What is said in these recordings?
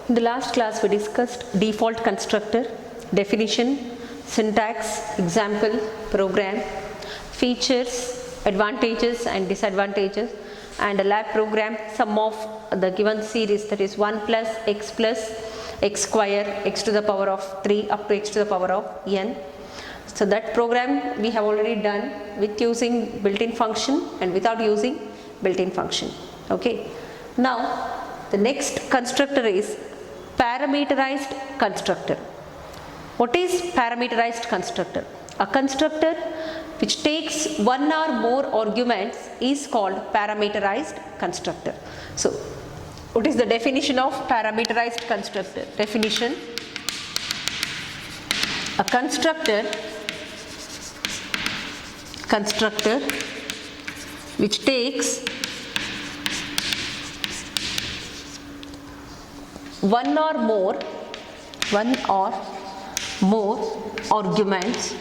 In the last class we discussed default constructor, definition, syntax, example, program, features, advantages and disadvantages, and a lab program, sum of the given series, that is 1 plus x square, x to the power of 3 up to x to the power of n. So that program we have already done with using built-in function and without using built-in function. Okay. Now the next constructor is parameterized constructor. What is parameterized constructor? A constructor which takes one or more arguments is called parameterized constructor. So what is the definition of parameterized constructor? Definition: a constructor which takes one or more arguments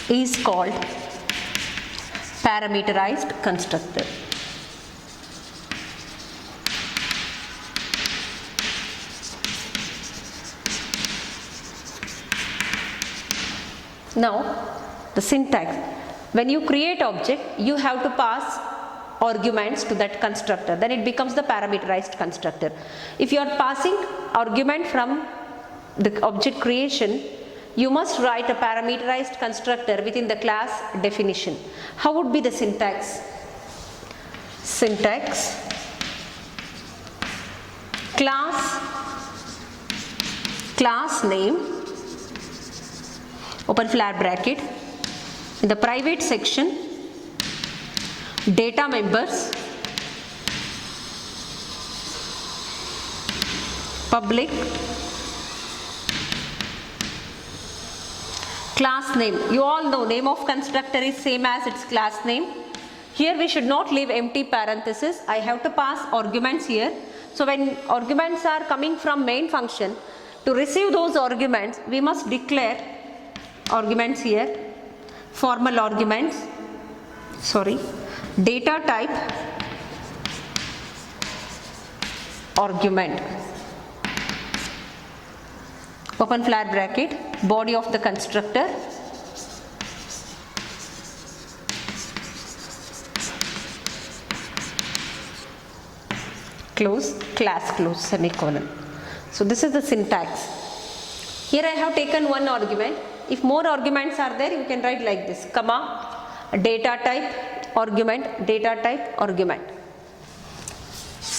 is called parameterized constructor. Now the syntax: when you create object, you have to pass arguments to that constructor, then it becomes the parameterized constructor. If you are passing argument from the object creation, you must write a parameterized constructor within the class definition. How would be the syntax? Syntax: class name, open flat bracket, in the private section, data members, public, class name. You all know name of constructor is same as its class name. Here we should not leave empty parenthesis. I have to pass arguments here. So when arguments are coming from main function, to receive those arguments we must declare arguments here, formal arguments, data type argument, open flat bracket, body of the constructor, close, class close, semicolon. So this is the syntax. Here I have taken one argument. If more arguments are there, you can write like this, comma, data type argument, data type argument.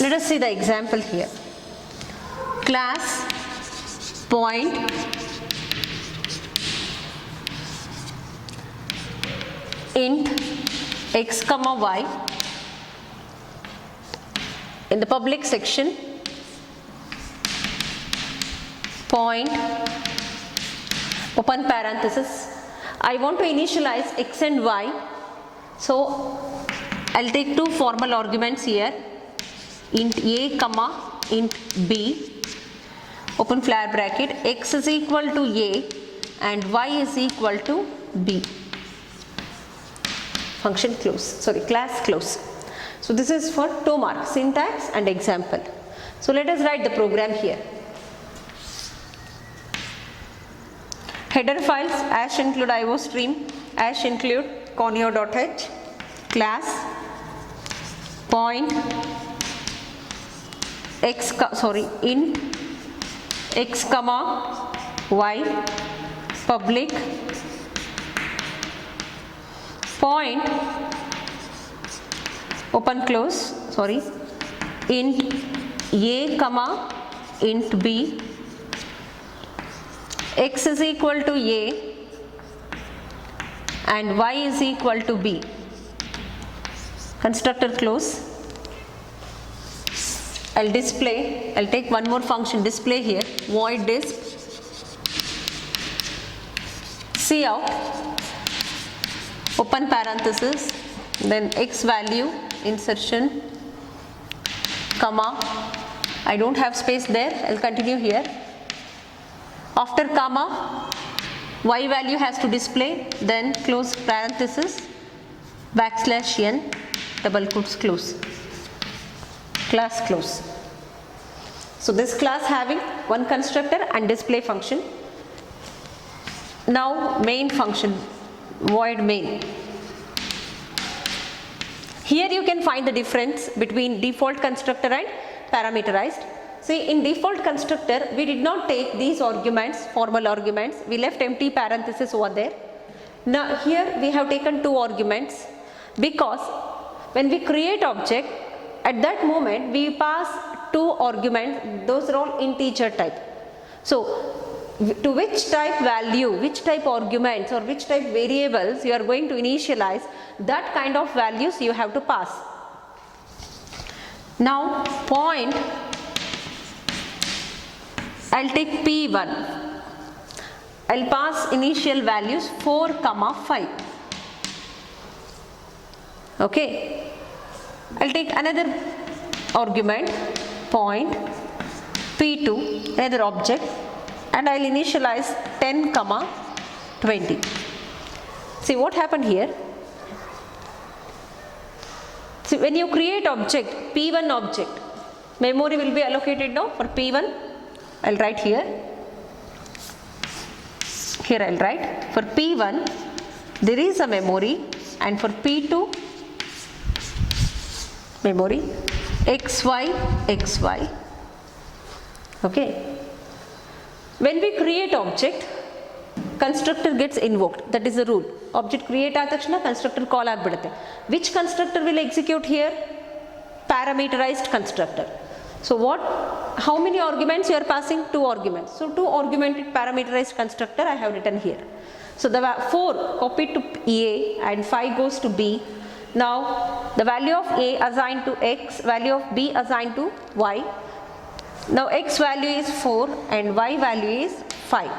Let us see the example here. Class point int x comma y, in the public section, point, open parenthesis, I want to initialize x and y, so I'll take two formal arguments here, int a comma int b, open flat bracket, x is equal to a and y is equal to b. Function close, class close. So this is for 2 marks, syntax and example. So let us write the program here. Header files #include iostream #include conio.h, class point int x comma y, public, point, open close, int a comma int b, x is equal to a and y is equal to b, constructor close. I'll take one more function, display here, void disp, cout, open parenthesis, then x value, insertion, comma, I don't have space there, I'll continue here. After comma, y value has to display, then close parenthesis, \n, double quotes close. class close. So this class having one constructor and display function. Now main function, void main. Here you can find the difference between default constructor and parameterized. See, in default constructor we did not take these arguments, formal arguments, we left empty parenthesis over there. Now here we have taken two arguments because when we create object, at that moment we pass two arguments, those are all integer type. So to which type value, which type arguments or which type variables you are going to initialize, that kind of values you have to pass. Now point, I'll take P1, I'll pass initial values 4, 5. Okay, I'll take another argument, point P2, another object, and I'll initialize 10, 20. See what happened here? See, when you create object, P1 object, memory will be allocated now for P1. I'll write here. Here I'll write for P1 there is a memory, and for P2 memory xy. Okay. When we create object, constructor gets invoked. That is the rule. Object create ಆದ ತಕ್ಷಣ constructor call ಆಗಿಬಿಡುತ್ತೆ. Which constructor will execute here? Parameterized constructor. So how many arguments you are passing? 2 arguments. So 2 argumented parameterized constructor I have written here. So the 4 copied to A and 5 goes to B. Now the value of A assigned to X, value of B assigned to Y. Now X value is 4 and Y value is 5.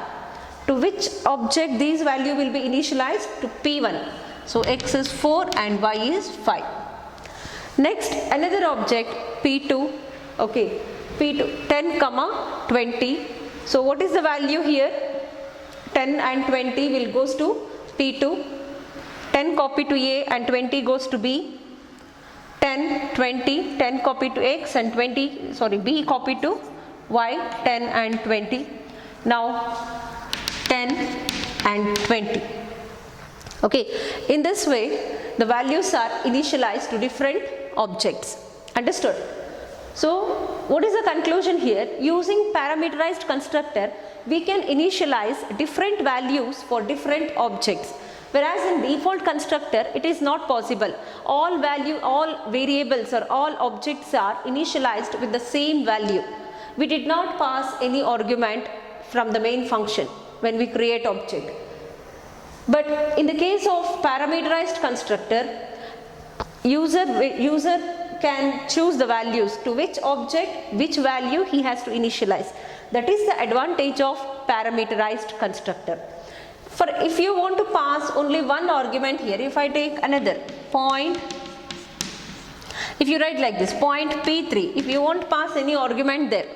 To which object these value will be initialized? To P1. So X is 4 and Y is 5. Next another object P2. Okay, P2 10, 20. So what is the value here? 10 and 20 will goes to P2. 10 copy to A and 20 goes to B. 10, 20, 10 copy to X and B copy to Y, 10 and 20. Now 10 and 20. Okay, in this way the values are initialized to different objects. Understood? So what is the conclusion here? Using parameterized constructor we can initialize different values for different objects. Whereas in default constructor it is not possible. All variables or all objects are initialized with the same value. We did not pass any argument from the main function when we create object. But in the case of parameterized constructor, user can choose the values to which object, which value he has to initialize. That is the advantage of parameterized constructor. For if you want to pass only one argument here, if I take another point, if you write like this, point P3, if you won't pass any argument there,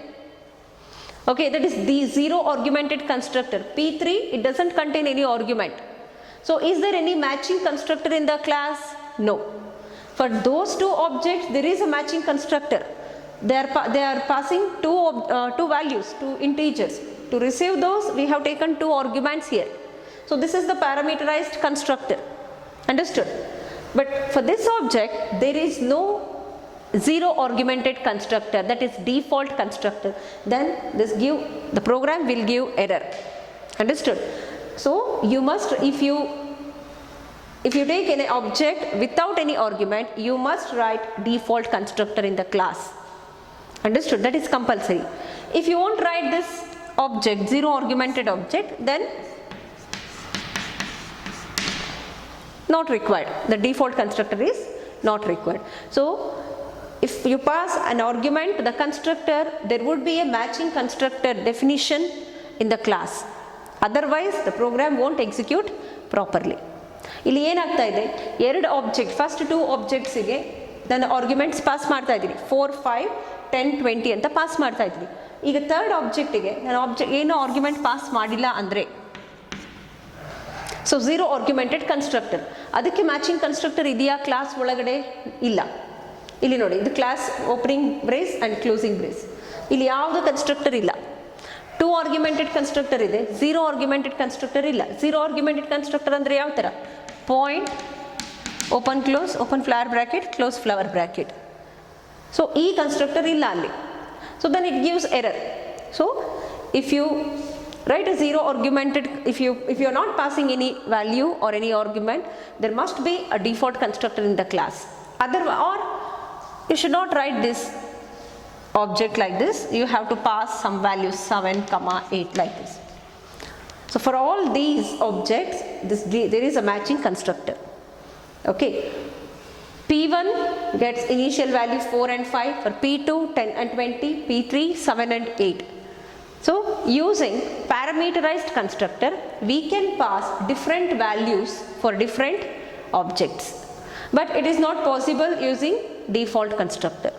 okay, that is the zero argumented constructor. P3, it doesn't contain any argument. So is there any matching constructor in the class? No. For those two objects there is a matching constructor. They are passing two values, two integers. To receive those we have taken two arguments here. So this is the parameterized constructor. Understood? But for this object there is no zero argumented constructor, that is default constructor. Then the program will give error. Understood? So you must, if you take any object without any argument, you must write default constructor in the class. Understood? That is compulsory. If you won't write this object, zero argumented object, then not required. The default constructor is not required. So if you pass an argument to the constructor, there would be a matching constructor definition in the class. Otherwise the program won't execute properly. ಇಲ್ಲಿ ಏನಾಗ್ತಾ ಇದೆ, ಎರಡು object, first two ಆಬ್ಜೆಕ್ಟ್ಸಿಗೆ ನನ್ನ arguments pass ಮಾಡ್ತಾ ಇದ್ದೀನಿ, 4, 5, 10, 20 ಅಂತ pass ಮಾಡ್ತಾ ಇದ್ದೀನಿ. ಈಗ ಥರ್ಡ್ ಆಬ್ಜೆಕ್ಟಿಗೆ ನಾನು ಏನು ಆರ್ಗ್ಯುಮೆಂಟ್ ಪಾಸ್ ಮಾಡಿಲ್ಲ ಅಂದರೆ, ಸೊ ಝೀರೋ ಆರ್ಗ್ಯುಮೆಂಟೆಡ್ ಕನ್ಸ್ಟ್ರಕ್ಟರ್, ಅದಕ್ಕೆ ಮ್ಯಾಚಿಂಗ್ ಕನ್ಸ್ಟ್ರಕ್ಟರ್ ಇದೆಯಾ ಕ್ಲಾಸ್ ಒಳಗಡೆ? ಇಲ್ಲ. ಇಲ್ಲಿ ನೋಡಿ ಇದು class opening brace and closing brace. ಇಲ್ಲಿ ಯಾವುದು ಕನ್ಸ್ಟ್ರಕ್ಟರ್ ಇಲ್ಲ. 2 ಆರ್ಗ್ಯುಮೆಂಟೆಡ್ ಕನ್ಸ್ಟ್ರಕ್ಟರ್ ಇದೆ, 0 ಆರ್ಗ್ಯುಮೆಂಟೆಡ್ ಕನ್ಸ್ಟ್ರಕ್ಟರ್ ಇಲ್ಲ. 0 ಆರ್ಗ್ಯುಮೆಂಟೆಡ್ ಕನ್ಸ್ಟ್ರಕ್ಟರ್ ಅಂದರೆ ಯಾವ ಥರ? Point, open close, open flower bracket, close flower bracket. So ಈ ಕನ್ಸ್ಟ್ರಕ್ಟರ್ ಇಲ್ಲ ಅಲ್ಲಿ. So then it gives error. So if you write a 0 argumented, if you are not passing any value or any argument, there must be a default constructor in the class. Or you should not write this object like this. You have to pass some values 7, 8 like this. So for all these objects, there is a matching constructor. Okay. P1 gets initial value 4 and 5, for P2 10 and 20, P3 7 and 8. So using parameterized constructor, we can pass different values for different objects, but it is not possible using default constructor.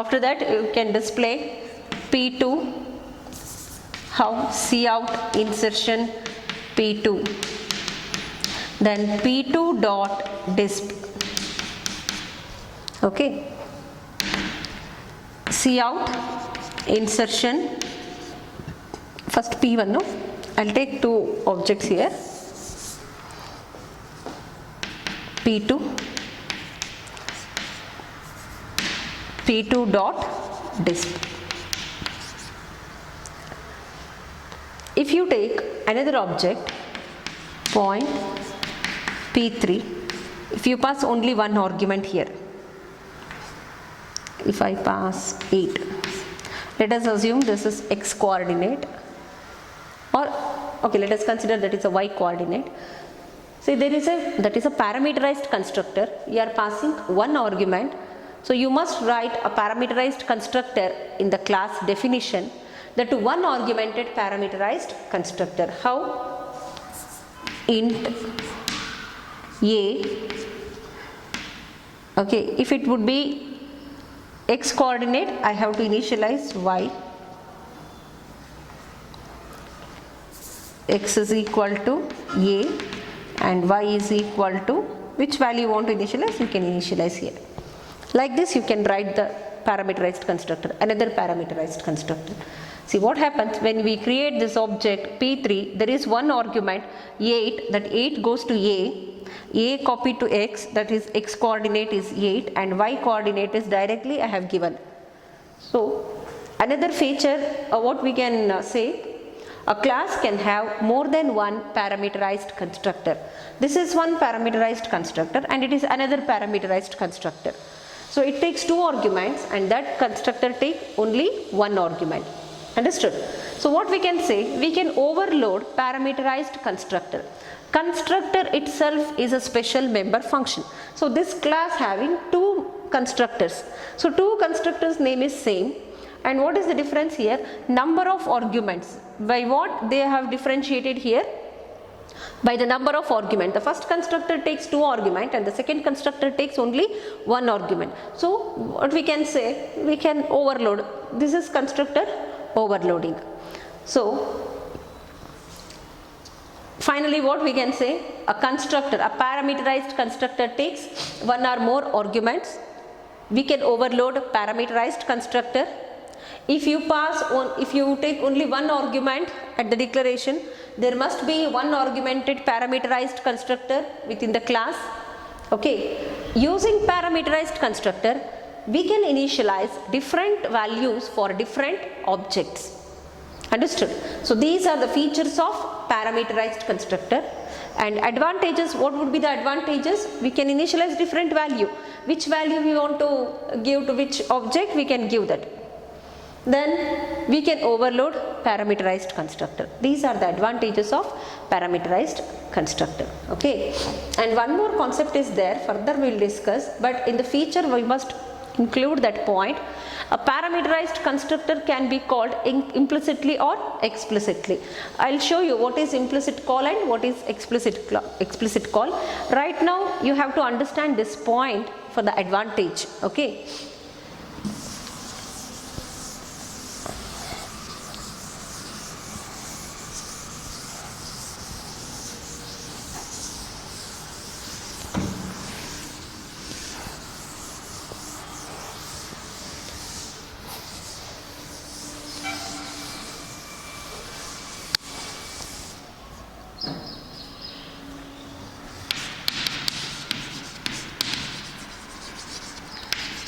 After that you can display P2, how cout insertion P2, then P2 dot disp. Okay, cout insertion, first P1, no, I'll take 2 objects here, P2 dot disp. If you take another object, point P3, if you pass only one argument here, if I pass 8, let us assume this is x coordinate, or okay, let us consider that it's a y coordinate. See, that is a parameterized constructor. You are passing one argument, so you must write a parameterized constructor in the class definition, that to one argumented parameterized constructor. How? Int a, okay, if it would be x coordinate, I have to initialize y, x is equal to a and y is equal to which value you want to initialize, you can initialize here. Like this you can write the parameterized constructor, another parameterized constructor. See what happens when we create this object P3, there is one argument 8, that 8 goes to a copied to x, that is x coordinate is 8 and y coordinate is directly I have given. So another feature, what we can say, a class can have more than one parameterized constructor. This is one parameterized constructor and it is another parameterized constructor. So it takes 2 arguments and that constructor takes only one argument. Understood? So what we can say, we can overload parameterized constructor. Constructor itself is a special member function. So this class having 2 constructors. So 2 constructors name is same, and what is the difference here? Number of arguments. By what they have differentiated here? By the number of argument. The first constructor takes 2 argument and the second constructor takes only 1 argument. So what we can say, we can overload. This is constructor overloading. So finally what we can say, a constructor, a parameterized constructor takes 1 or more arguments. We can overload parameterized constructor. If you take only 1 argument at the declaration, there must be 1 argumented parameterized constructor within the class. Okay, using parameterized constructor, we can initialize different values for different objects. Understood? So these are the features of parameterized constructor. And advantages, what would be the advantages? We can initialize different value. Which value we want to give to which object, we can give that. Then we can overload parameterized constructor. These are the advantages of parameterized constructor. Okay, and one more concept is there, further we will discuss, but in the feature we must include that point. A parameterized constructor can be called implicitly or explicitly. I will show you what is implicit call and what is explicit call. Right now you have to understand this point for the advantage. Okay.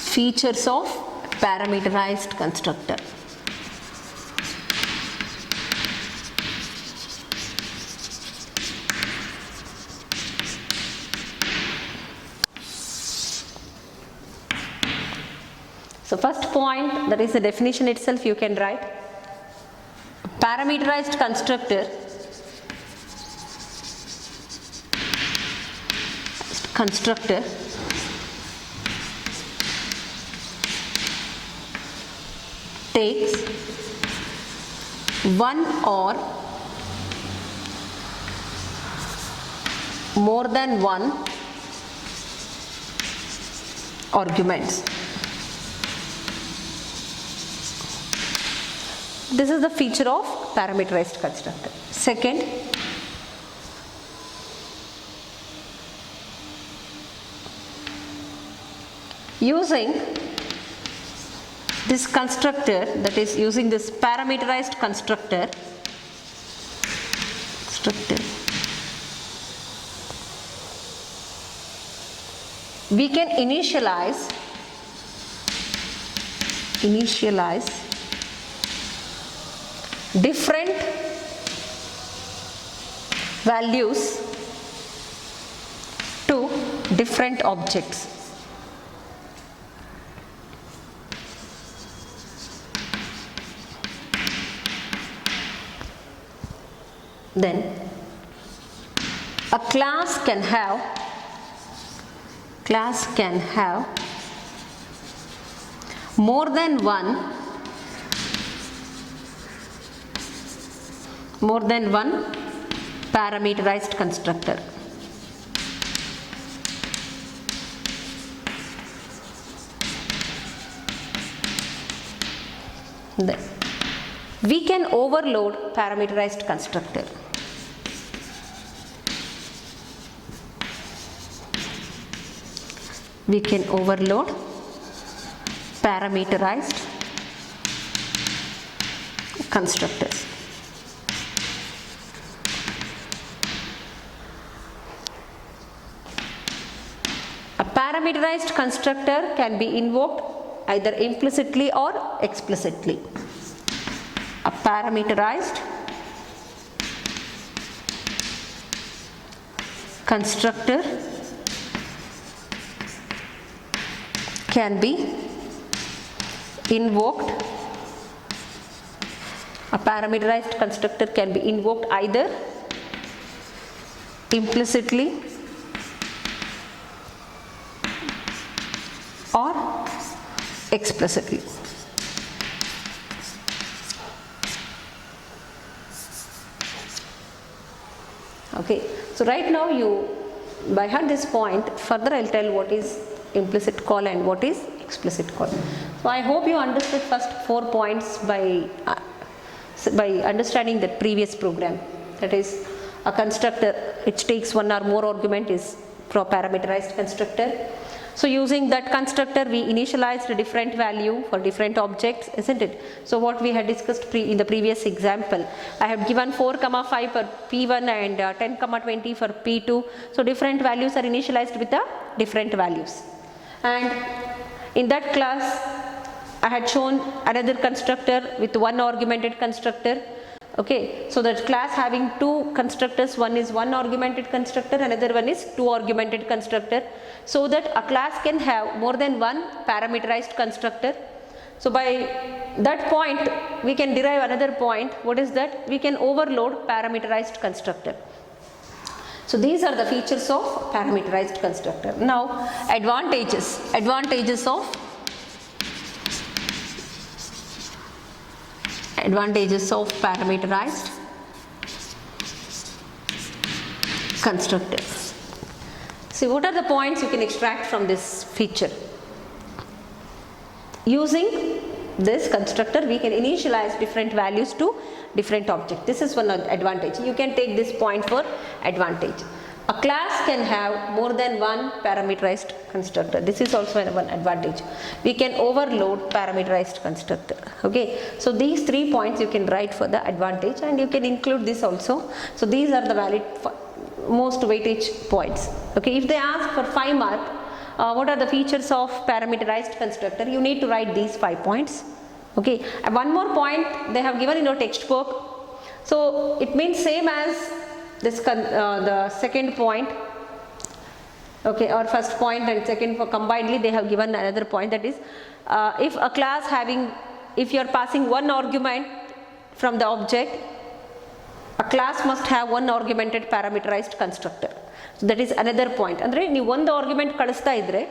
Features of parameterized constructor. So first point, that is the definition itself you can write. Parameterized constructor takes one or more than one arguments. This is the feature of parameterized constructor. Second, using this constructor, that is using this parameterized constructor, we can initialize different values to different objects. Then a class can have more than one parameterized constructor. Then we can overload parameterized constructor. We can overload parameterized constructors. A parameterized constructor can be invoked either implicitly or explicitly. A parameterized constructor can be invoked. A parameterized constructor can be invoked either implicitly or explicitly. Okay, so right now you by heart this point, further I'll tell what is implicit call and what is explicit call. So I hope you understood first 4 points by understanding the previous program. That is, a constructor which takes one or more argument is parameterized constructor. So using that constructor we initialized a different value for different objects, isn't it? So what we had discussed in the previous example, I have given 4, 5 for P1 and 10, 20 for P2. So different values are initialized with the different values. And in that class I had shown another constructor with one argumented constructor. Okay, so that class having 2 constructors, one is one argumented constructor, another one is 2 argumented constructor, so that a class can have more than one parameterized constructor. So by that point we can derive another point. What is that? We can overload parameterized constructor. So these are the features of parameterized constructor. Now advantages of parameterized constructors. See, what are the points you can extract from this feature? Using this constructor we can initialize different values to different objects. This is one advantage. You can take this point for advantage. A class can have more than one parameterized constructor. This is also one advantage. We can overload parameterized constructor. Okay, so these 3 points you can write for the advantage, and you can include this also. So these are the valid most weightage points. Okay, if they ask for 5 mark, what are the features of parameterized constructor? You need to write these 5 points. Okay, and one more point they have given in your textbook. So it means same as this the second point. Okay, or first point and second for combinedly they have given another point, that is if a class having, if you are passing one argument from the object, a class must have one argumented parameterized constructor. So that is another point. Andre ನೀವು ಒಂದು argument ಕಳಿಸ್ತಾ ಇದ್ರೆ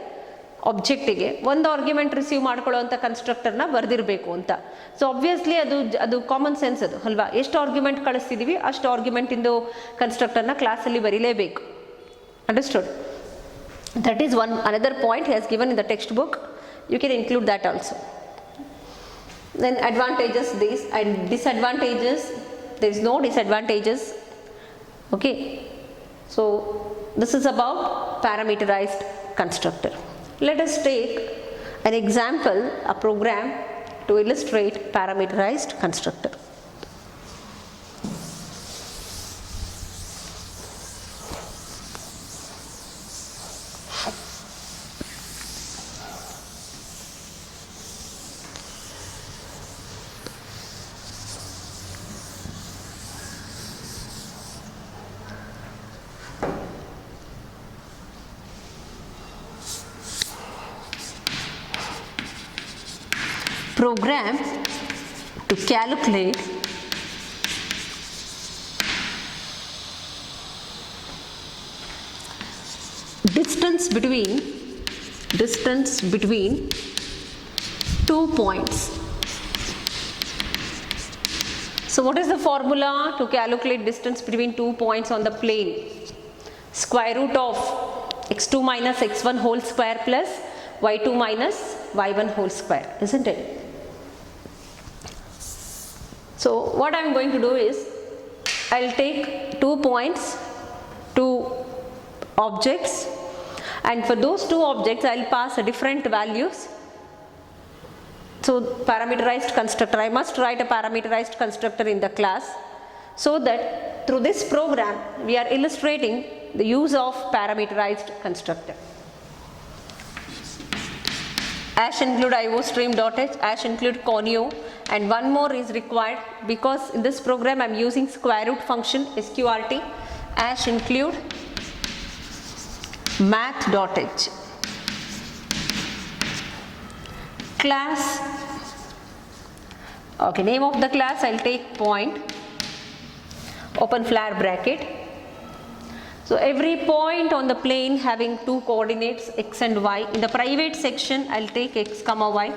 ಆಬ್ಜೆಕ್ಟಿಗೆ ಒಂದು argument receive ಮಾಡ್ಕೊಳ್ಳುವಂಥ ಕನ್ಸ್ಟ್ರಕ್ಟರ್ನ ಬರೆದಿರಬೇಕು ಅಂತ. So obviously ಅದು common sense ಅದು ಅಲ್ವಾ, ಎಷ್ಟು ಆರ್ಗ್ಯುಮೆಂಟ್ ಕಳಿಸ್ತಿದ್ದೀವಿ ಅಷ್ಟು ಆರ್ಗ್ಯುಮೆಂಟಿಂದು ಕನ್ಸ್ಟ್ರಕ್ಟರ್ನ ಕ್ಲಾಸಲ್ಲಿ ಬರೀಲೇಬೇಕು. Understood? That is one another point he has given in the textbook. You can include that also. Then advantages these and disadvantages. There is no disadvantages. Okay, so this is about parameterized constructor. Let us take an example, a program to illustrate parameterized constructor. Program to calculate distance between 2 points. So what is the formula to calculate distance between 2 points on the plane? Square root of x2 minus x1 whole square plus y2 minus y1 whole square, isn't it? So what I am going to do is, I will take 2 points, 2 objects, and for those 2 objects I will pass a different values. So parameterized constructor, I must write a parameterized constructor in the class, so that through this program we are illustrating the use of parameterized constructor. Ash include iostream.h, ash include conio, and one more is required because in this program I am using square root function sqrt. Ash include math.h. Class, okay, name of the class I will take point, open flare bracket. So every point on the plane having 2 coordinates x and y. In the private section I will take x comma y.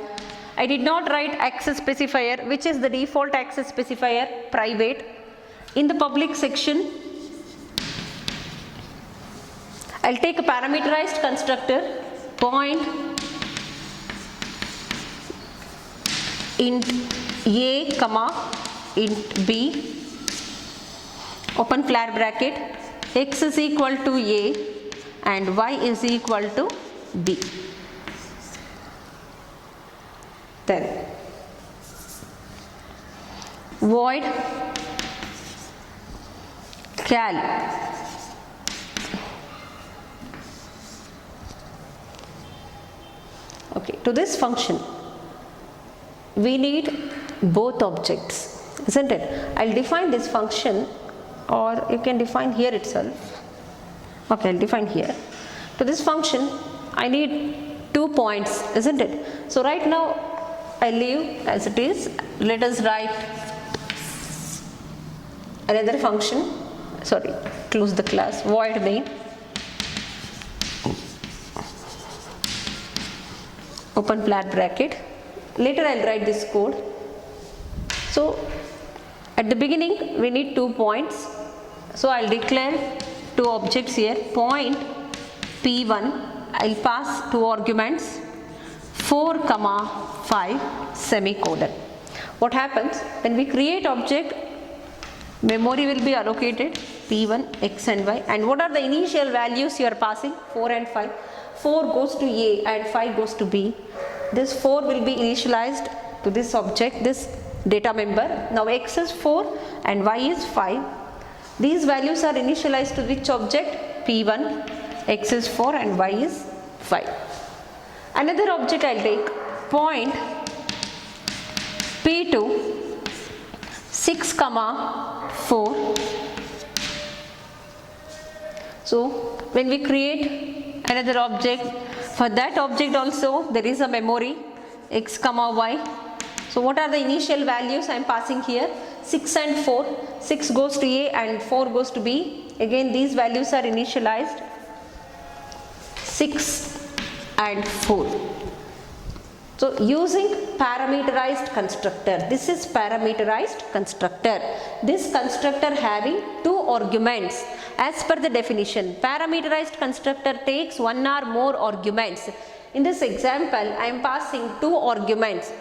I did not write access specifier, which is the default access specifier, private. In the public section I will take a parameterized constructor, point int a comma int b, open flare bracket, x is equal to a and y is equal to b. Then void cal okay, to this function we need both objects, isn't it? I will define this function, or you can define here itself. Okay, I will define here. To this function I need 2 points, isn't it? So right now I leave as it is. Let us write another function, sorry, close the class, void main, open flat bracket. Later I will write this code. So at the beginning we need 2 points, so I will declare 2 objects here. Point p1 I will pass 2 arguments 4 comma 5 semicolon. What happens when we create object, memory will be allocated p1 x and y, and what are the initial values you are passing? 4 and 5. 4 goes to a and 5 goes to b. This 4 will be initialized to this object, this data member. Now x is 4 and y is 5. These values are initialized to which object? p1. X is 4 and y is 5. Another object I'll take point P2 6 comma 4. So when we create another object, for that object also there is a memory x comma y. So what are the initial values I am passing here? 6 and 4. 6 goes to A and 4 goes to B. Again these values are initialized 6 and 4. So using parameterized constructor, this is parameterized constructor. This constructor having two arguments as per the definition. Parameterized constructor takes one or more arguments. In this example I am passing two arguments,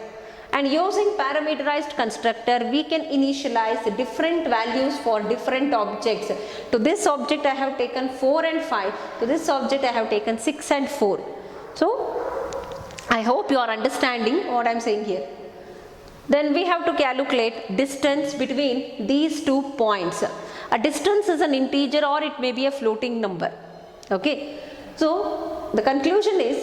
and using parameterized constructor we can initialize different values for different objects. To this object I have taken 4 and 5, to this object I have taken 6 and 4. So I hope you are understanding what I am saying here. Then we have to calculate distance between these 2 points. A distance is an integer or it may be a floating number. Okay. So the conclusion is,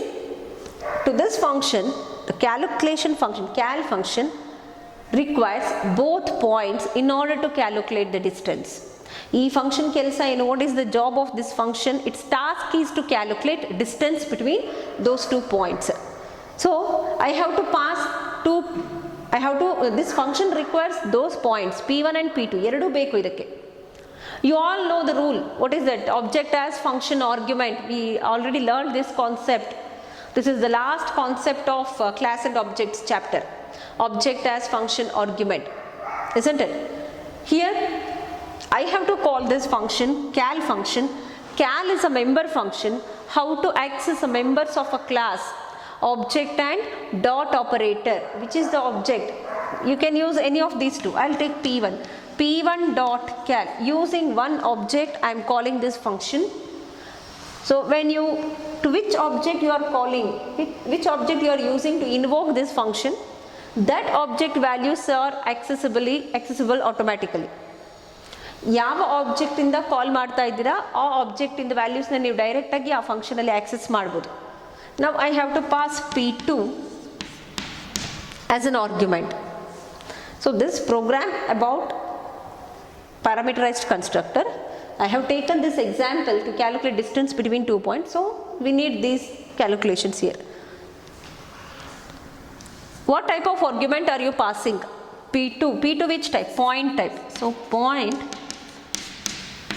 to this function, the calculation function, cal function requires both points in order to calculate the distance. E function kelsa, and what is the job of this function? Its task is to calculate distance between those 2 points. So I have to pass this function requires those points P1 and P2 ಎರಡು ಬೇಕು ಇದಕ್ಕೆ. You all know the rule. What is that? Object as function argument. We already learned this concept. This is the last concept of class and objects chapter. Object as function argument, isn't it? Here I have to call this function cal function. Cal is a member function. How to access the members of a class? Object and dot operator. Which is the object? You can use any of these two. I'll take P1. P1 dot cal. Using one object I am calling this function. So when you, to which object you are calling, which object you are using to invoke this function, that object values are accessible automatically. ಯಾವ object ಇಂದ ಕಾಲ್ ಮಾಡ್ತಾ ಇದ್ದೀರಾ ಆ object ಇಂದ values ನ ನೀವು direct ಆಗಿ ಆ ಫಂಕ್ಷನ್ ಅಲ್ಲಿ ಆಕ್ಸೆಸ್ ಮಾಡಬಹುದು. Now I have to pass P2 as an argument. So this program about parameterized constructor, I have taken this example to calculate distance between 2 points. So we need these calculations here. What type of argument are you passing? P2 which type? Point type. So point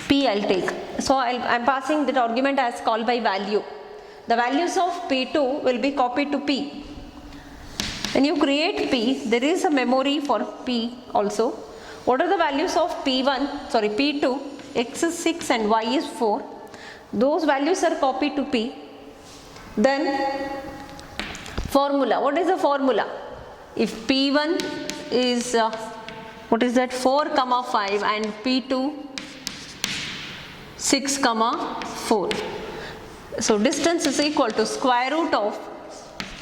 P I'll take. So I'm passing that argument as call by value. The values of P2 will be copied to P. When you create P, there is a memory for P also. What are the values of P2? X is 6 and Y is 4. Those values are copied to P. Then formula. What is the formula? If P1 is 4 comma 5 and P2 6 comma 4. So distance is equal to square root of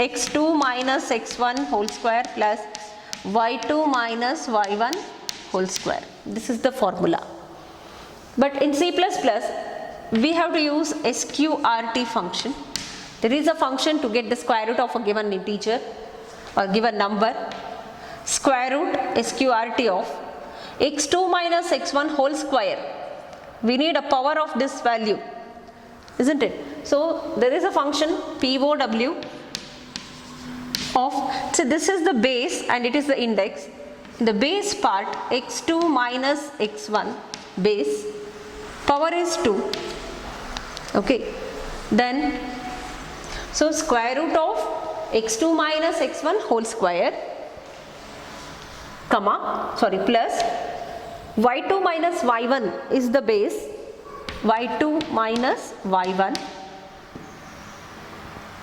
x2 minus x1 whole square plus y2 minus y1 whole square. This is the formula. But in C++ we have to use sqrt function. There is a function to get the square root of a given integer or given number. Square root sqrt of x2 minus x1 whole square. We need a power of this value, isn't it? So there is a function POW of, so this is the base and it is the index. In the base part x2 minus x1 base, power is 2. Okay, then so square root of x2 minus x1 whole square plus y2 minus y1 is the base, y2 minus y1.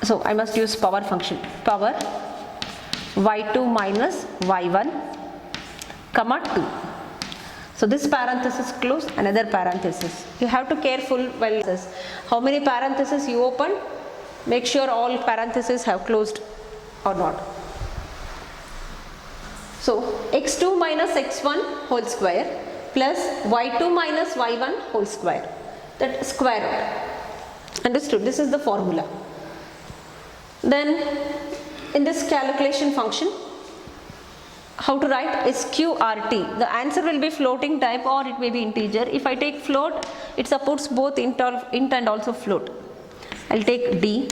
So I must use power function, power y2 minus y1 comma 2. So this parenthesis close, another parenthesis. You have to careful while this. How many parentheses you open? Make sure all parentheses have closed or not. So x2 minus x1 whole square plus y2 minus y1 whole square, that square root. Understood? This is the formula. Then in this calculation function, how to write SQRT? The answer will be floating type or it may be integer. If I take float, it supports both int and also float. I'll take D.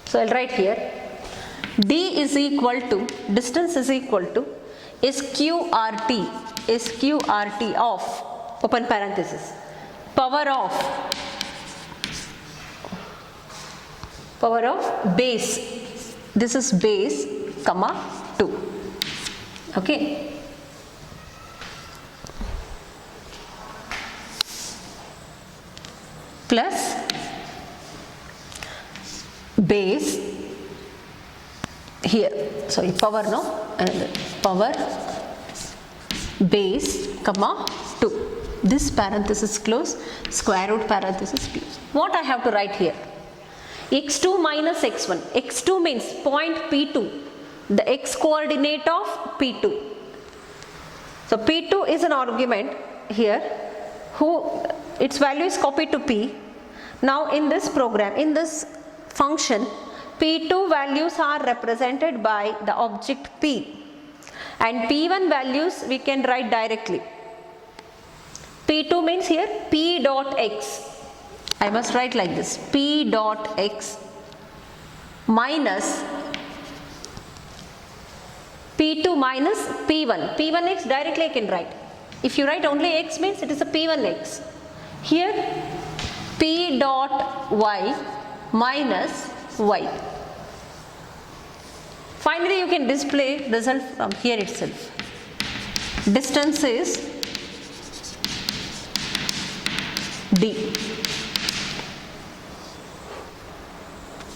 So I'll write here D is equal to, distance is equal to SQRT of, open parenthesis, power of base, this is base, comma 2. Okay. Plus base here, sorry, power no, and power base comma 2. This parenthesis close, square root parenthesis close. What I have to write here? x2 minus x1. x2 means point P2, the x coordinate of P2. So P2 is an argument here, its value is copied to P. Now in this program, in this function, P2 values are represented by the object P, and P1 values we can write directly. P2 means here P dot x. I must write like this, P dot x minus P2 minus P1. P1x directly I can write. If you write only x means it is a P1x. Here P dot y minus y. Finally you can display result from here itself. Distance is D.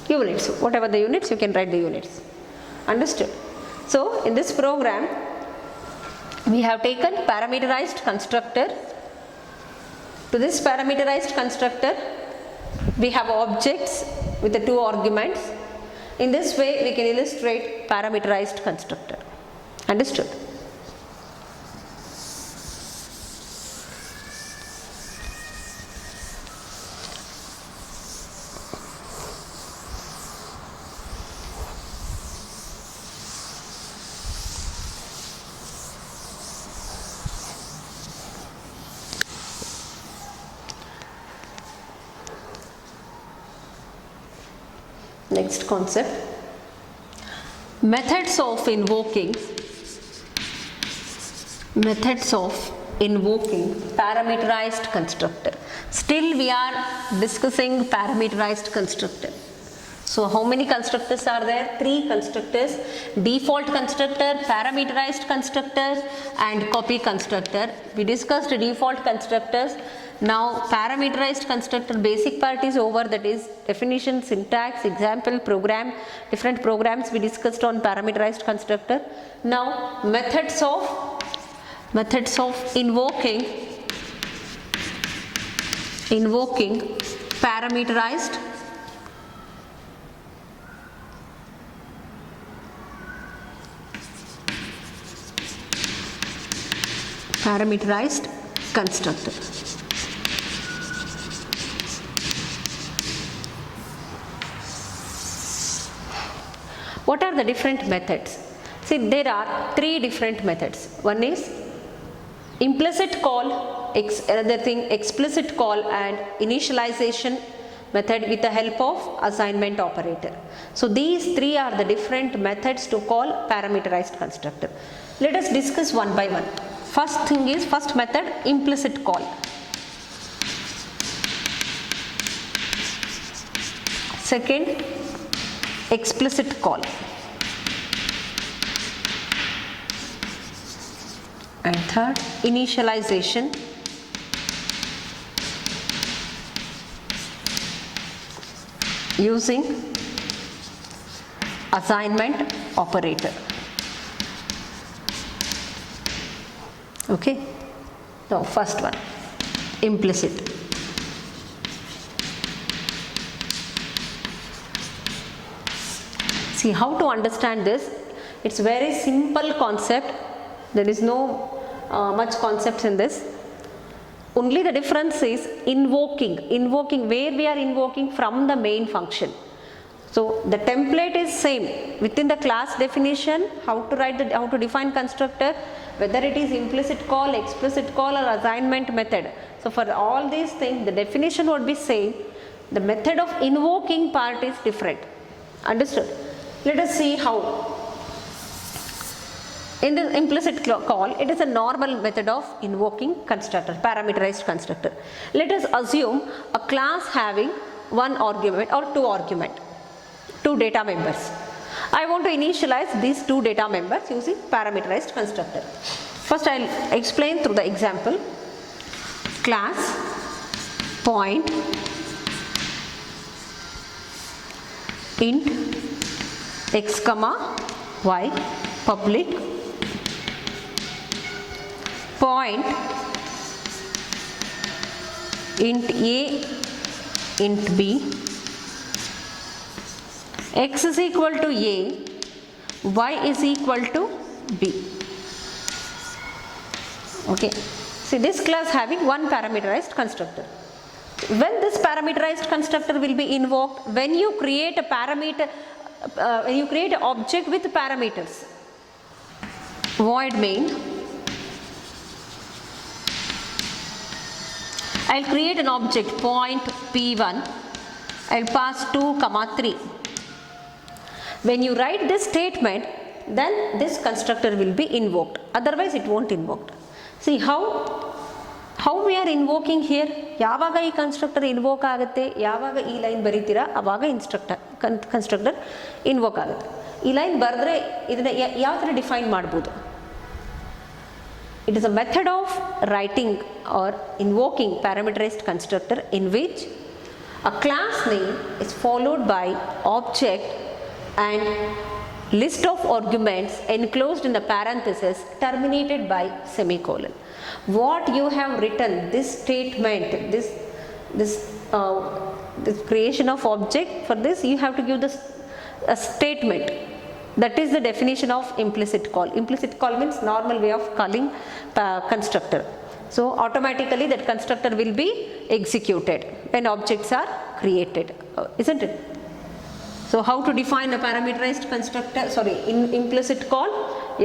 Units, whatever the units you can write the units. Understood? So in this program we have taken parameterized constructor. To this parameterized constructor we have objects with the 2 arguments. In this way we can illustrate parameterized constructor. Understood? Next concept, methods of invoking parameterized constructor. Still we are discussing parameterized constructor. So how many constructors are there? 3 constructors: default constructor, parameterized constructor and copy constructor. We discussed default constructors. Now parameterized constructor basic part is over, that is definition, syntax, example, program, different programs we discussed on parameterized constructor. Now methods of invoking parameterized constructor. What are the different methods? See, there are 3 different methods. One is implicit call, another thing explicit call, and initialization method with the help of assignment operator. So these 3 are the different methods to call parameterized constructor. Let us discuss one by one. First method, implicit call. Second, explicit call. And third, initialization. Using assignment operator. Okay. Now first one, implicit. See how to understand this. It's very simple concept. There is no much concepts in this. Only the difference is invoking where we are invoking from the main function. So the template is same within the class definition, how to define constructor, whether it is implicit call, explicit call or assignment method. So for all these things the definition would be same, the method of invoking part is different. Understood? Let us see how. In the implicit call, it is a normal method of invoking constructor, parameterized constructor. Let us assume a class having one argument or two data members. I want to initialize these two data members using parameterized constructor. First I will explain through the example. Class point int x comma y public point int a int b x is equal to a, y is equal to b. Okay. See, this class having one parameterized constructor. When this parameterized constructor will be invoked, when you create a parameter, when you create an object with parameters, void main, I will create an object point p1, I will pass 2, 3. When you write this statement, then this constructor will be invoked, otherwise it won't invoke. See how we are invoking here. Yavaga ee constructor invoke agutte, yavaga ee line baritira, avaga constructor invoke agutte. Ee line bardre idana yav ತರ define ಮಾಡಬಹುದು. It is a method of writing or invoking parameterized constructor in which a class name is followed by object and list of arguments enclosed in the parenthesis terminated by semicolon. What you have written, this statement, this creation of object, for this you have to give this a statement. That is the definition of implicit call. Implicit call means normal way of calling constructor. So automatically that constructor will be executed when objects are created, isn't it? So how to define a parameterized constructor, implicit call?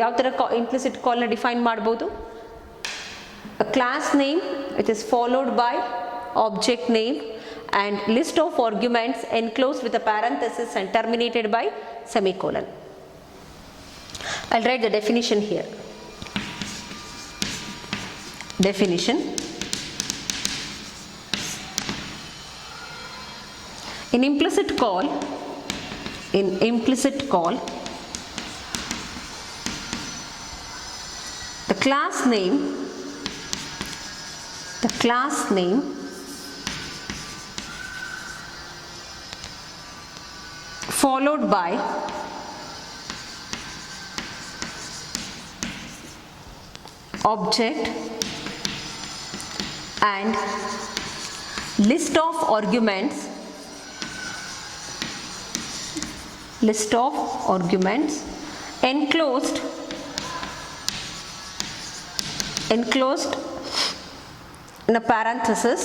Yav ತರ implicit call na define ಮಾಡಬಹುದು? A class name which is followed by object name and list of arguments enclosed with a parenthesis and terminated by semicolon. I will write the definition here. Definition. In implicit call, the class name followed by object and list of arguments enclosed in a parenthesis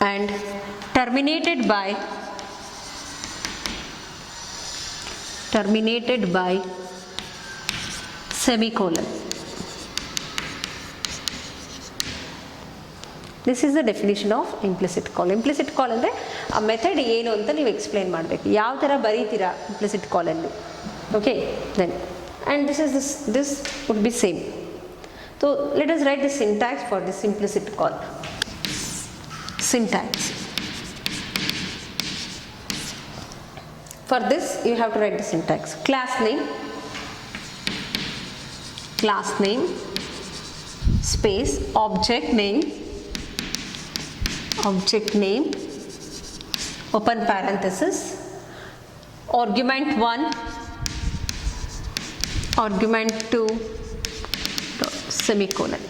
and terminated by semicolon. This is the definition of implicit call. Implicit call ಅಂದ್ರೆ ಆ method ಏನು ಅಂತ ನೀವು explain ಮಾಡಬೇಕು. ಯಾವ ತರ ಬರೀತೀರಾ implicit call ಅಲ್ಲಿ. Okay, then and this would be same. So let us write the syntax for this implicit call. Syntax. For this you have to write the syntax. Class name space object name open parenthesis argument 1 argument 2 semicolon,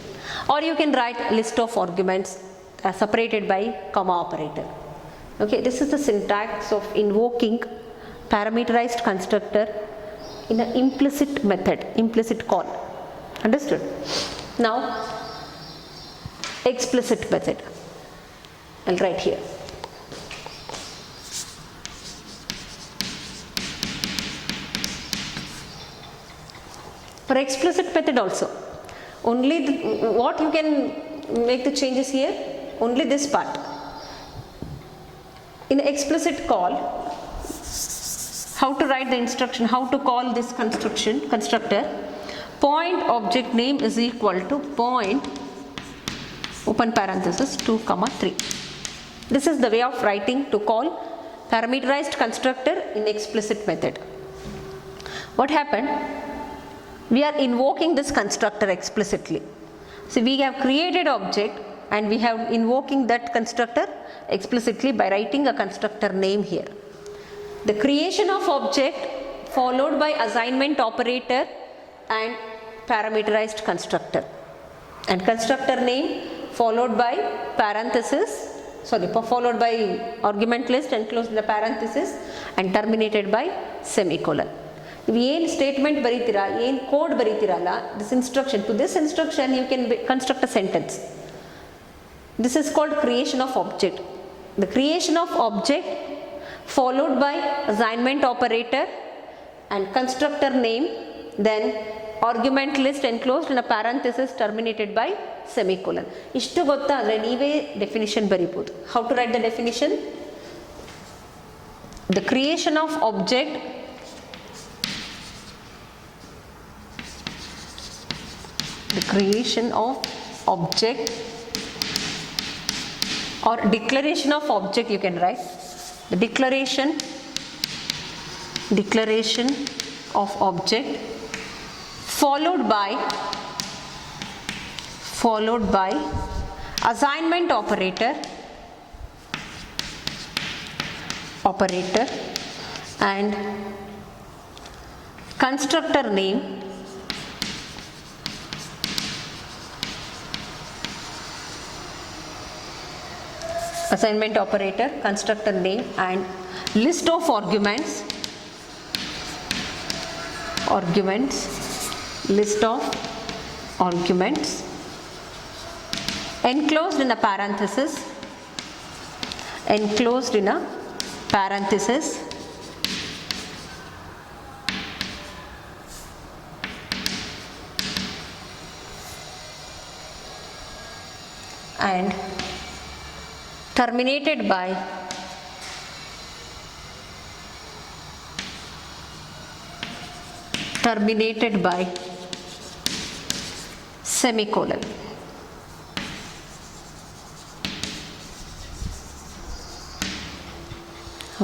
or you can write list of arguments separated by comma operator. Okay, this is the syntax of invoking parameterized constructor in an implicit method, implicit call. Understood? Now explicit method. I'll write here. For explicit method also, only what you can make the changes here, only this part. In explicit call, how to write the instruction, how to call this constructor, point object name is equal to point open parenthesis 2 comma 3. This is the way of writing to call parameterized constructor in explicit method. What happened? We are invoking this constructor explicitly. So we have created object and we have invoking that constructor explicitly by writing a constructor name here. The creation of object followed by assignment operator and parameterized constructor, and constructor name followed by followed by argument list enclosed in the parenthesis and terminated by semicolon. ಏನು statement ಬರೀತೀರಾ, ಏನು code ಬರೀತೀರಲ್ಲ, this instruction, to this instruction you can construct a sentence. This is called creation of object. The creation of object followed by assignment operator and constructor name, then argument list enclosed in a parenthesis terminated by semicolon. ಇಷ್ಟು ಗೊತ್ತಾದರೆ ನೀವೇ definition ಬರೀಬೋದು. How to write the definition? The creation of object or declaration of object you can write. The declaration of object followed by assignment operator and constructor name assignment operator, constructor name and list of arguments, list of arguments enclosed in a parenthesis, and terminated by semicolon.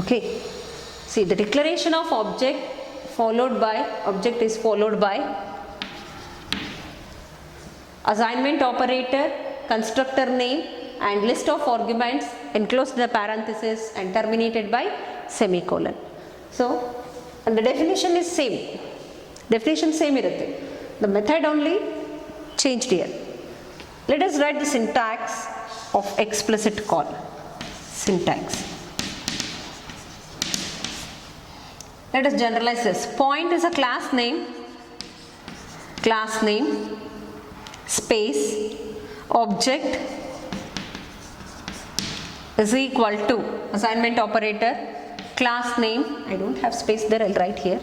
Okay, see the declaration of object is followed by assignment operator, constructor name and list of arguments enclosed in the parenthesis and terminated by semicolon. So, and the definition is same. Definition same irutte. The method only changed here. Let us write the syntax of explicit call. Syntax. Let us generalize this. Point is a class name, space, object is equal to assignment operator, class name, I don't have space there, I'll write here,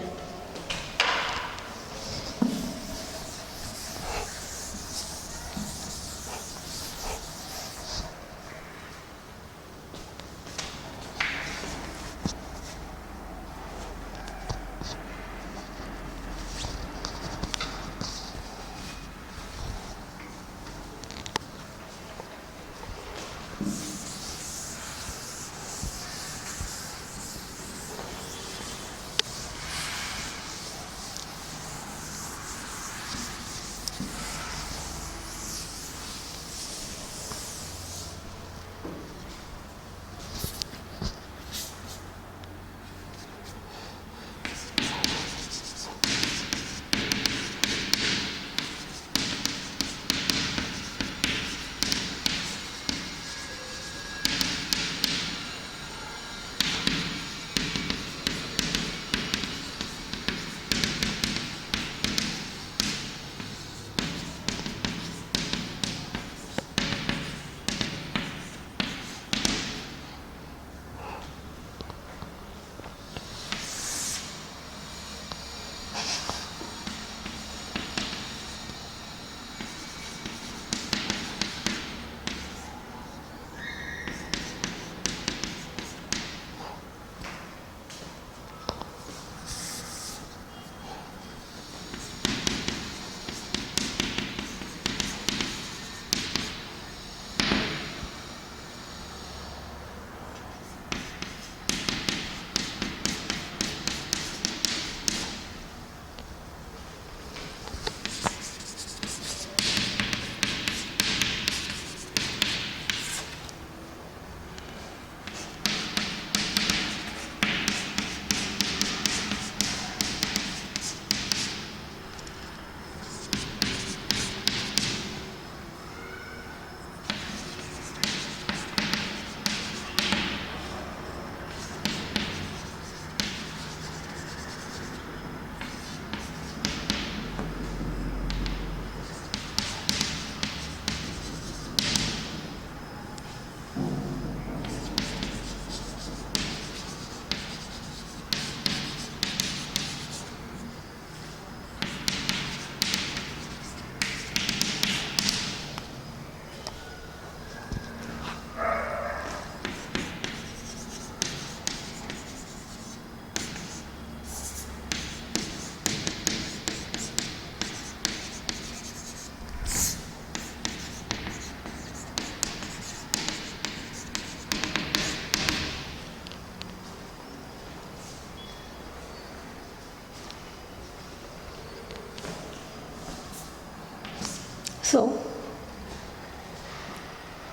So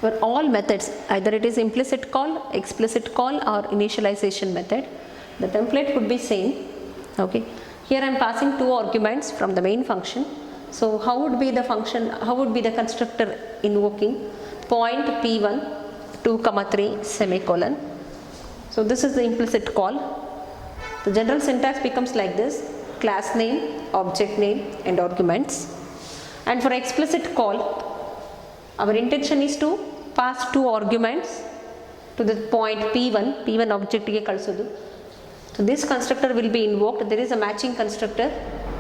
for all methods, either it is implicit call, explicit call or initialization method, the template would be same. Okay, here I am passing two arguments from the main function. So how would be the function, how would be the constructor invoking? Point p1 2,3 semicolon. So this is the implicit call. The general syntax becomes like this: class name, object name and arguments. And for explicit call, our intention is to pass two arguments to the point p1 object ge kalisodu. So this constructor will be invoked. There is a matching constructor,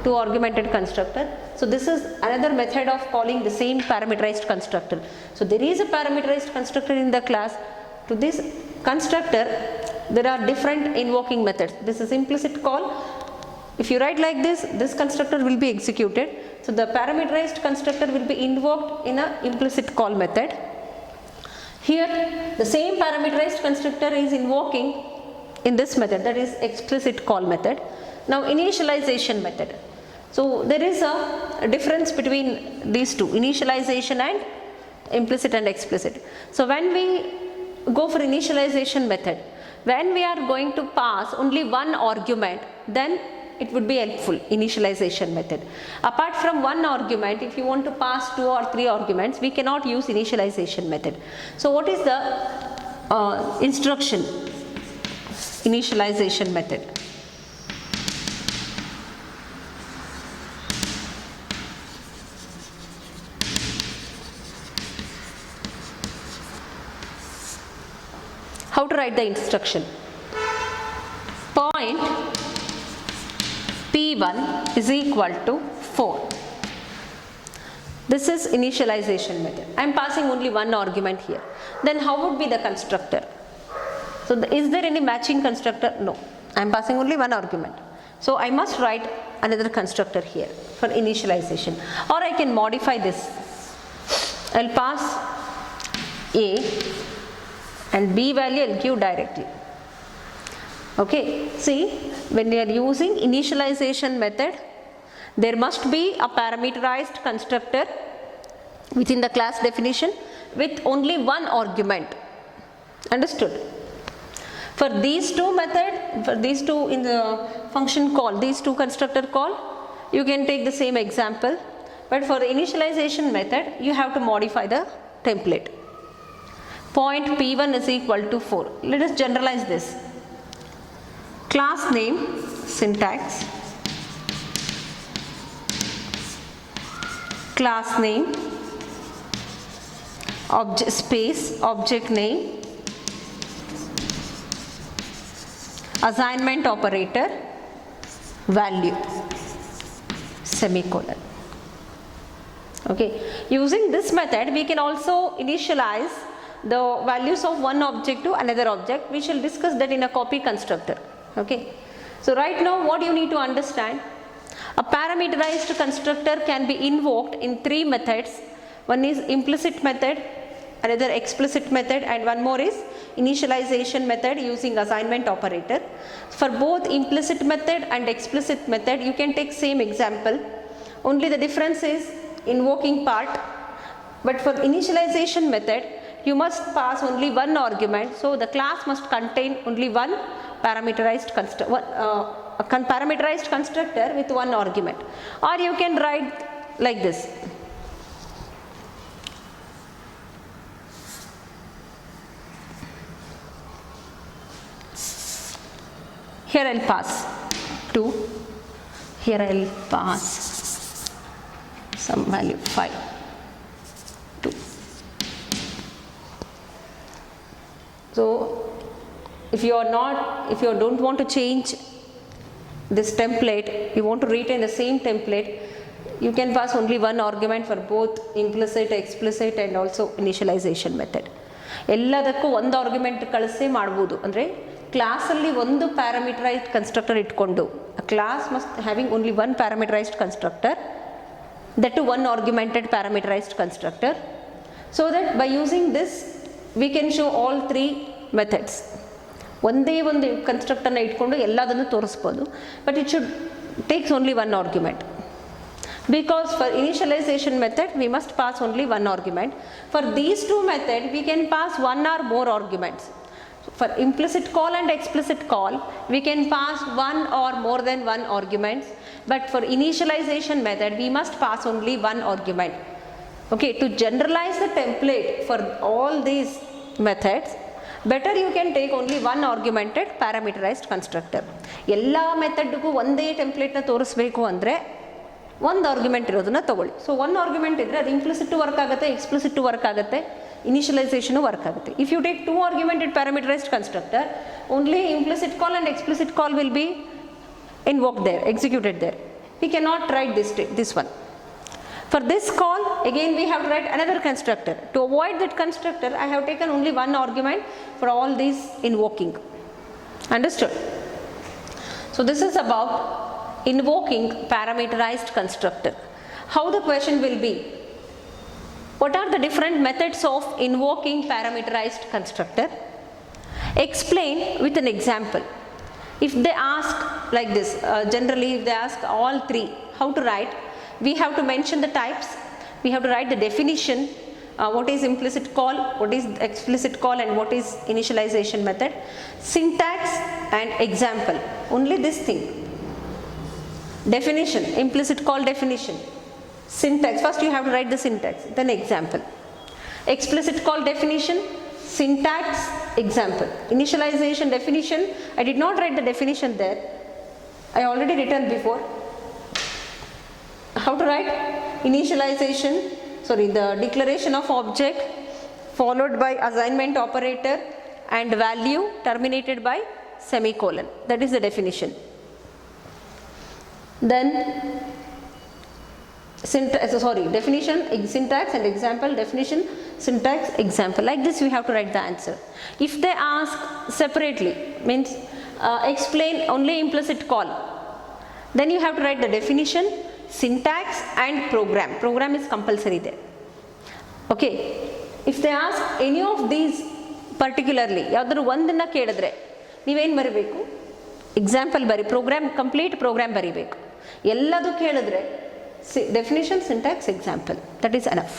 two argumented constructor. So this is another method of calling the same parameterized constructor. So there is a parameterized constructor in the class. To this constructor there are different invoking methods. This is implicit call. If you write like this, this constructor will be executed. So the parameterized constructor will be invoked in a implicit call method. Here the same parameterized constructor is invoking in this method, that is explicit call method. Now initialization method. So there is a difference between these two, initialization and implicit and explicit. So when we go for initialization method, when we are going to pass only one argument, then it would be helpful, initialization method. Apart from one argument, if you want to pass two or three arguments, we cannot use initialization method. So what is the instruction? Initialization method. How to write the instruction? Point p1 is equal to 4. This is initialization method. I am passing only one argument here. Then how would be the constructor? So is there any matching constructor? No. I am passing only one argument. So I must write another constructor here for initialization. Or I can modify this. I will pass A and B value I will give directly. Okay, see, when we are using initialization method, there must be a parameterized constructor within the class definition with only one argument. Understood? For these two methods, for these two in the function call, these two constructor call, you can take the same example. But for the initialization method, you have to modify the template. Point p1 is equal to 4. Let us generalize this. Class name, syntax, class name, object space, object name, assignment operator, value, semicolon. Okay, using this method we can also initialize the values of one object to another object. We shall discuss that in a copy constructor. Okay, so right now what you need to understand, a parameterized constructor can be invoked in three methods. One is implicit method, another explicit method, and one more is initialization method using assignment operator. For both implicit method and explicit method you can take same example, only the difference is invoking part. But for initialization method you must pass only one argument, so the class must contain only one parameterized constructor with one argument. Or you can write like this. Here I will pass 2, here I will pass some value 5, 2. So if you don't want to change this template, you want to retain the same template, you can pass only one argument for both implicit, explicit and also initialization method. ಎಲ್ಲದಕ್ಕೂ ಒಂದು argument ಕಳಿಸಿ ಮಾಡ್ಬೋದು. ಅಂದರೆ ಕ್ಲಾಸಲ್ಲಿ ಒಂದು parameterised constructor ಇಟ್ಕೊಂಡು, class must having only one parameterised constructor, that to one argumented parameterized constructor, so that by using this we can show all three methods. ಒಂದೇ ಒಂದು ಕನ್ಸ್ಟ್ರಕ್ಟರ್ನ ಇಟ್ಕೊಂಡು ಎಲ್ಲದನ್ನು ತೋರಿಸ್ಬೋದು, but it should takes only one argument. Because for initialization method we must pass only one argument. For these two methods we can pass one or more arguments. For implicit call and explicit call we can pass one or more than one arguments, but for initialization method we must pass only one argument. Okay, to generalize the template for all these methods, better you can take only one argumented parameterized constructor. ಎಲ್ಲ ಮೆಥಡ್ಗೂ ಒಂದೇ ಟೆಂಪ್ಲೇಟ್ನ ತೋರಿಸ್ಬೇಕು ಅಂದರೆ ಒಂದು argument ಇರೋದನ್ನ ತಗೊಳ್ಳಿ. So one argument ಇದ್ದರೆ ಅದು implicit work ಆಗುತ್ತೆ, ಎಕ್ಸ್ಪ್ಲಿಸಿಟ್ ವರ್ಕ್ ಆಗುತ್ತೆ, initialization ವರ್ಕ್ ಆಗುತ್ತೆ. If you take two argumented parameterized constructor, only implicit call and explicit call will be invoked there, executed there. We cannot write this one. For this call again we have to write another constructor. To avoid that constructor I have taken only one argument for all these invoking. Understood? So this is about invoking parameterized constructor. How the question will be? What are the different methods of invoking parameterized constructor? Explain with an example. If they ask like this, generally if they ask all three, how to write? We have to mention the types, we have to write the definition, what is implicit call, what is explicit call, and what is initialization method, syntax and example. Only this thing. Definition, implicit call definition, syntax, first you have to write the syntax, then example. Explicit call definition, syntax, example. Initialization definition, I did not write the definition there, I already written before. How to write? Initialization, the declaration of object followed by assignment operator and value terminated by semicolon. That is the definition. Then definition, syntax and example, definition, syntax, example. Like this we have to write the answer. If they ask separately, means explain only implicit call, then you have to write the definition, syntax and program. Program is compulsory there. Okay, if they ask any of these particularly, ಯಾವ್ದಾದ್ರು ಒಂದನ್ನ ಕೇಳಿದ್ರೆ ನೀವೇನು ಬರೀಬೇಕು? Example ಬರಿ, program complete program ಬರೀಬೇಕು. ಎಲ್ಲದು ಕೇಳಿದ್ರೆ definition, syntax, example, that is enough.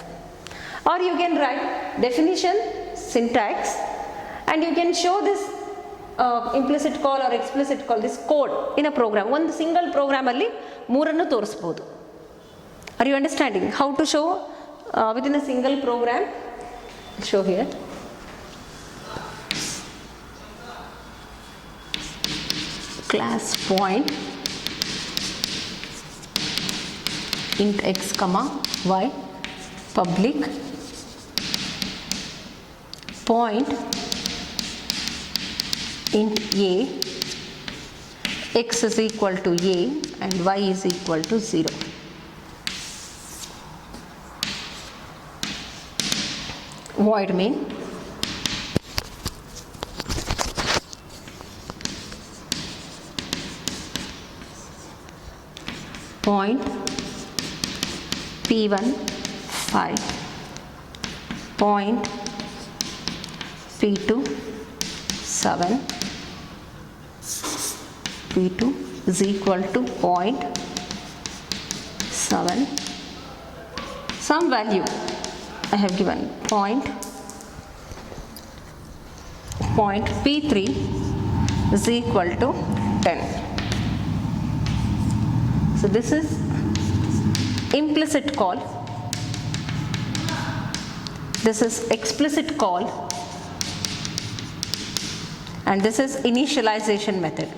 Or you can write definition, syntax, and you can show this implicit call or explicit call, this code in a program. ಒಂದು single program ಅಲ್ಲಿ ಮೂರನ್ನು ತೋರಿಸಬಹುದು. Are you understanding how to show within a single program? Show here. Class point int x comma y, public point int a, x is equal to a and y is equal to 0. Void main, point p1 5, point p2 7, p2 is equal to 0.7, some value I have given, point p3 is equal to 10. So this is implicit call, this is explicit call, and this is initialization method.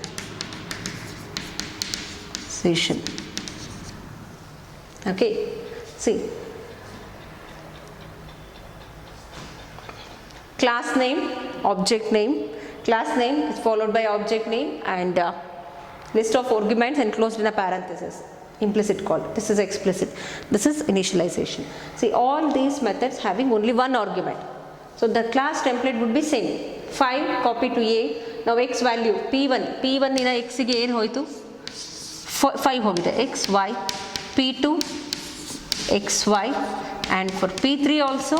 Okay, see, class name, object name, class name is followed by object name and list of arguments enclosed in a parenthesis. Implicit call, this is explicit, this is initialization. See, all these methods having only one argument. So the class template would be same. 5 copy to a. Now x value p1 in a x ಗೆ ಏನು ಹೋಯಿತು? 5 ಹೋಗಿದೆ. xy, p2 xy, and for p3 also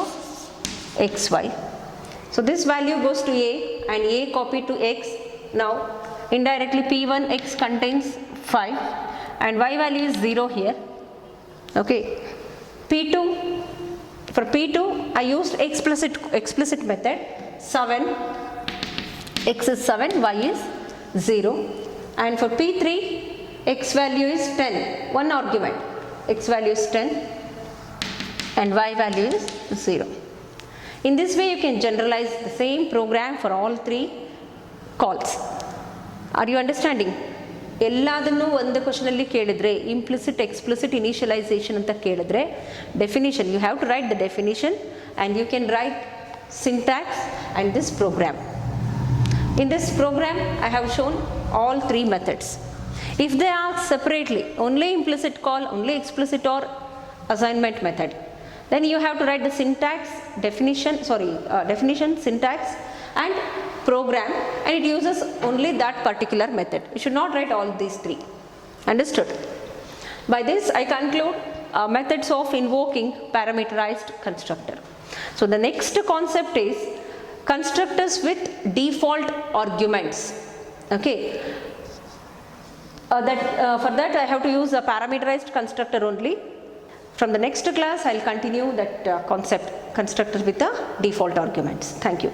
xy. So this value goes to a and a copy to x. Now indirectly p1 x contains 5 and y value is 0 here. Okay. P2, for P2 I used explicit method. 7, x is 7, y is 0. And for P3, x value is 10, one argument, x value is 10 and y value is 0. In this way you can generalize the same program for all 3 calls. Are you understanding? ಎಲ್ಲದನ್ನು ಒಂದು ಕ್ವಶನಲ್ಲಿ ಕೇಳಿದ್ರೆ implicit explicit initialisation ಅಂತ ಕೇಳಿದ್ರೆ definition you have to write the definition and you can write syntax and this program. In this program I have shown all 3 methods. If they ask separately only implicit call, only explicit or assignment method, then you have to write the syntax, definition, syntax and program, and it uses only that particular method. You should not write all these 3. Understood? By this I conclude methods of invoking parameterized constructor. So the next concept is constructors with default arguments. Okay. For that I have to use a parameterized constructor only. From the next class I will continue that concept, constructors with the default arguments. Thank you.